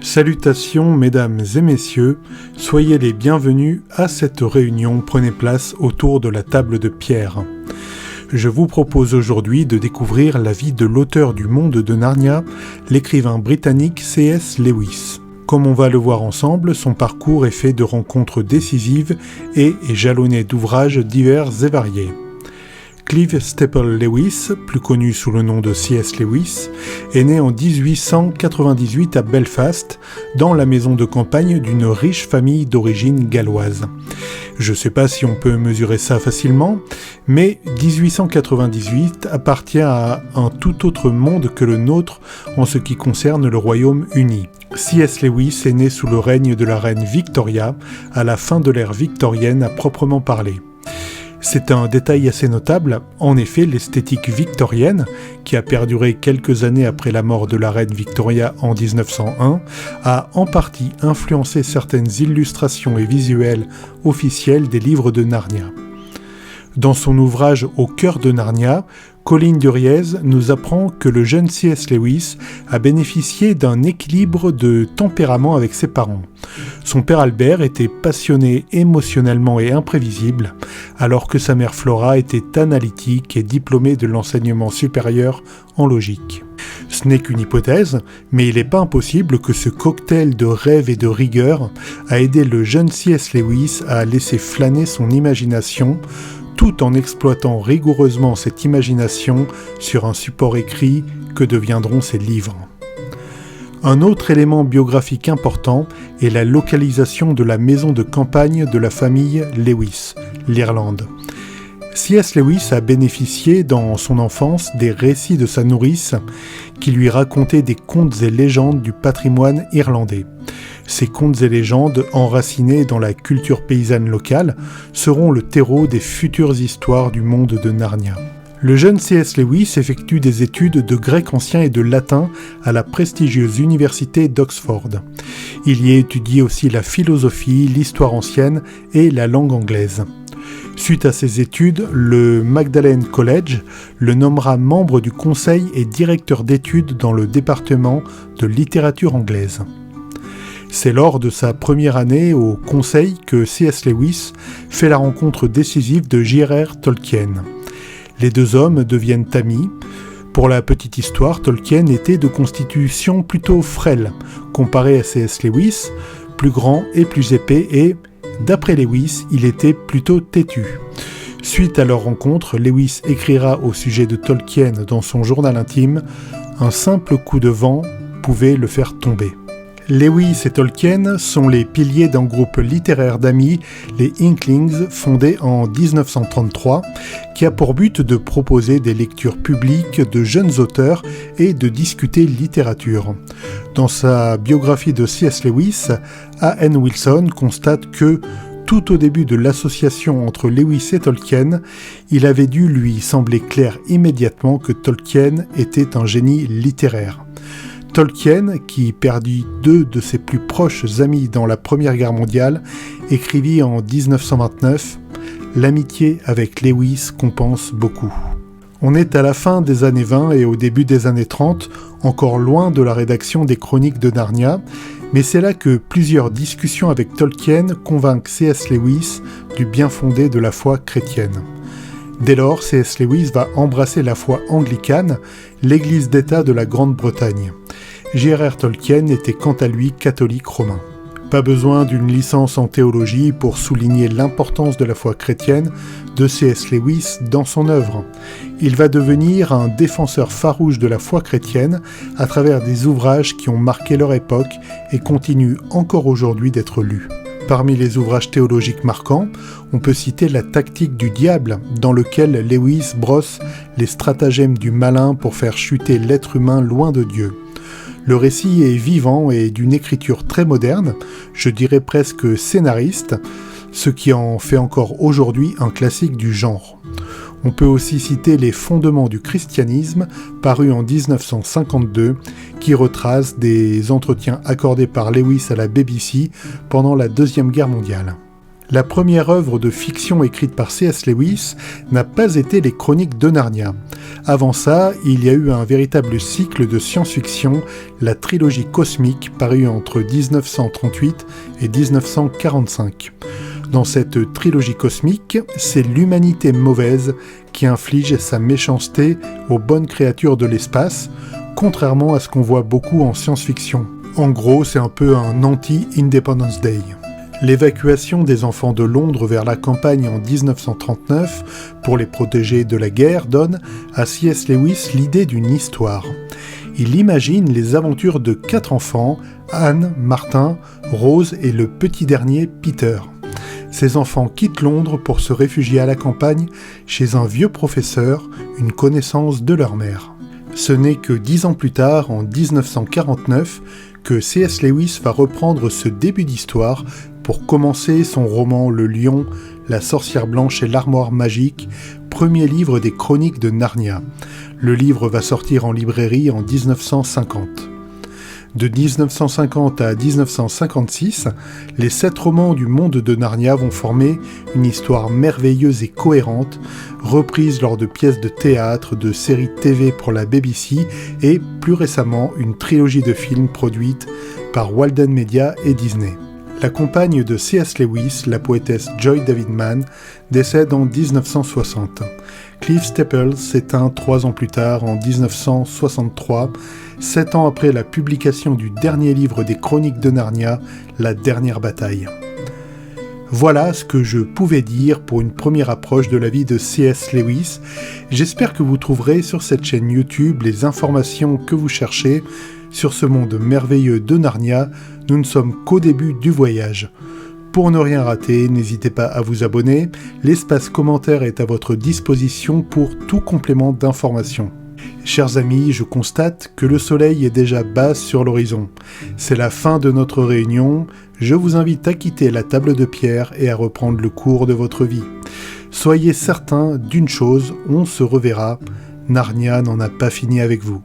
Salutations mesdames et messieurs, soyez les bienvenus à cette réunion, prenez place autour de la table de pierre. Je vous propose aujourd'hui de découvrir la vie de l'auteur du monde de Narnia, l'écrivain britannique C.S. Lewis. Comme on va le voir ensemble, son parcours est fait de rencontres décisives et est jalonné d'ouvrages divers et variés. Clive Staple Lewis, plus connu sous le nom de C.S. Lewis, est né en 1898 à Belfast, dans la maison de campagne d'une riche famille d'origine galloise. Je ne sais pas si on peut mesurer ça facilement, mais 1898 appartient à un tout autre monde que le nôtre en ce qui concerne le Royaume-Uni. C.S. Lewis est né sous le règne de la reine Victoria, à la fin de l'ère victorienne à proprement parler. C'est un détail assez notable, en effet l'esthétique victorienne, qui a perduré quelques années après la mort de la reine Victoria en 1901, a en partie influencé certaines illustrations et visuels officiels des livres de Narnia. Dans son ouvrage Au cœur de Narnia, Colin Duriez nous apprend que le jeune C.S. Lewis a bénéficié d'un équilibre de tempérament avec ses parents. Son père Albert était passionné émotionnellement et imprévisible, alors que sa mère Flora était analytique et diplômée de l'enseignement supérieur en logique. Ce n'est qu'une hypothèse, mais il n'est pas impossible que ce cocktail de rêve et de rigueur a aidé le jeune C.S. Lewis à laisser flâner son imagination, tout en exploitant rigoureusement cette imagination sur un support écrit que deviendront ses livres. Un autre élément biographique important est la localisation de la maison de campagne de la famille Lewis, l'Irlande. C.S. Lewis a bénéficié dans son enfance des récits de sa nourrice qui lui racontait des contes et légendes du patrimoine irlandais. Ces contes et légendes, enracinés dans la culture paysanne locale, seront le terreau des futures histoires du monde de Narnia. Le jeune C.S. Lewis effectue des études de grec ancien et de latin à la prestigieuse université d'Oxford. Il y étudie aussi la philosophie, l'histoire ancienne et la langue anglaise. Suite à ses études, le Magdalen College le nommera membre du conseil et directeur d'études dans le département de littérature anglaise. C'est lors de sa première année au conseil que C.S. Lewis fait la rencontre décisive de J.R.R. Tolkien. Les deux hommes deviennent amis. Pour la petite histoire, Tolkien était de constitution plutôt frêle, comparé à C.S. Lewis, plus grand et plus épais et, d'après Lewis, il était plutôt têtu. Suite à leur rencontre, Lewis écrira au sujet de Tolkien dans son journal intime « Un simple coup de vent pouvait le faire tomber ». Lewis et Tolkien sont les piliers d'un groupe littéraire d'amis, les Inklings, fondé en 1933, qui a pour but de proposer des lectures publiques de jeunes auteurs et de discuter littérature. Dans sa biographie de C.S. Lewis, A.N. Wilson constate que, tout au début de l'association entre Lewis et Tolkien, il avait dû lui sembler clair immédiatement que Tolkien était un génie littéraire. Tolkien, qui perdit deux de ses plus proches amis dans la Première Guerre mondiale, écrivit en 1929 « L'amitié avec Lewis compense beaucoup ». On est à la fin des années 20 et au début des années 30, encore loin de la rédaction des chroniques de Narnia, mais c'est là que plusieurs discussions avec Tolkien convainquent C.S. Lewis du bien fondé de la foi chrétienne. Dès lors, C.S. Lewis va embrasser la foi anglicane, l'église d'État de la Grande-Bretagne. J.R.R. Tolkien était quant à lui catholique romain. Pas besoin d'une licence en théologie pour souligner l'importance de la foi chrétienne de C.S. Lewis dans son œuvre. Il va devenir un défenseur farouche de la foi chrétienne à travers des ouvrages qui ont marqué leur époque et continuent encore aujourd'hui d'être lus. Parmi les ouvrages théologiques marquants, on peut citer La tactique du diable, dans lequel Lewis brosse les stratagèmes du malin pour faire chuter l'être humain loin de Dieu. Le récit est vivant et d'une écriture très moderne, je dirais presque scénariste, ce qui en fait encore aujourd'hui un classique du genre. On peut aussi citer Les fondements du christianisme, paru en 1952, qui retrace des entretiens accordés par Lewis à la BBC pendant la Deuxième Guerre mondiale. La première œuvre de fiction écrite par C.S. Lewis n'a pas été les Chroniques de Narnia. Avant ça, il y a eu un véritable cycle de science-fiction, la trilogie cosmique, parue entre 1938 et 1945. Dans cette trilogie cosmique, c'est l'humanité mauvaise qui inflige sa méchanceté aux bonnes créatures de l'espace, contrairement à ce qu'on voit beaucoup en science-fiction. En gros, c'est un peu un anti-Independence Day. L'évacuation des enfants de Londres vers la campagne en 1939 pour les protéger de la guerre donne à C.S. Lewis l'idée d'une histoire. Il imagine les aventures de 4 enfants, Anne, Martin, Rose et le petit dernier, Peter. Ces enfants quittent Londres pour se réfugier à la campagne chez un vieux professeur, une connaissance de leur mère. Ce n'est que 10 ans plus tard, en 1949, que C.S. Lewis va reprendre ce début d'histoire pour commencer son roman Le Lion, la sorcière blanche et l'armoire magique, premier livre des Chroniques de Narnia. Le livre va sortir en librairie en 1950. De 1950 à 1956, les 7 romans du monde de Narnia vont former une histoire merveilleuse et cohérente, reprise lors de pièces de théâtre, de séries TV pour la BBC et, plus récemment, une trilogie de films produite par Walden Media et Disney. La compagne de C.S. Lewis, la poétesse Joy Davidman, décède en 1960. Clive Staples s'éteint 3 ans plus tard, en 1963, 7 ans après la publication du dernier livre des Chroniques de Narnia, La Dernière Bataille. Voilà ce que je pouvais dire pour une première approche de la vie de C.S. Lewis. J'espère que vous trouverez sur cette chaîne YouTube les informations que vous cherchez sur ce monde merveilleux de Narnia. Nous ne sommes qu'au début du voyage. Pour ne rien rater, n'hésitez pas à vous abonner. L'espace commentaire est à votre disposition pour tout complément d'information. Chers amis, je constate que le soleil est déjà bas sur l'horizon. C'est la fin de notre réunion. Je vous invite à quitter la table de pierre et à reprendre le cours de votre vie. Soyez certains d'une chose, on se reverra. Narnia n'en a pas fini avec vous.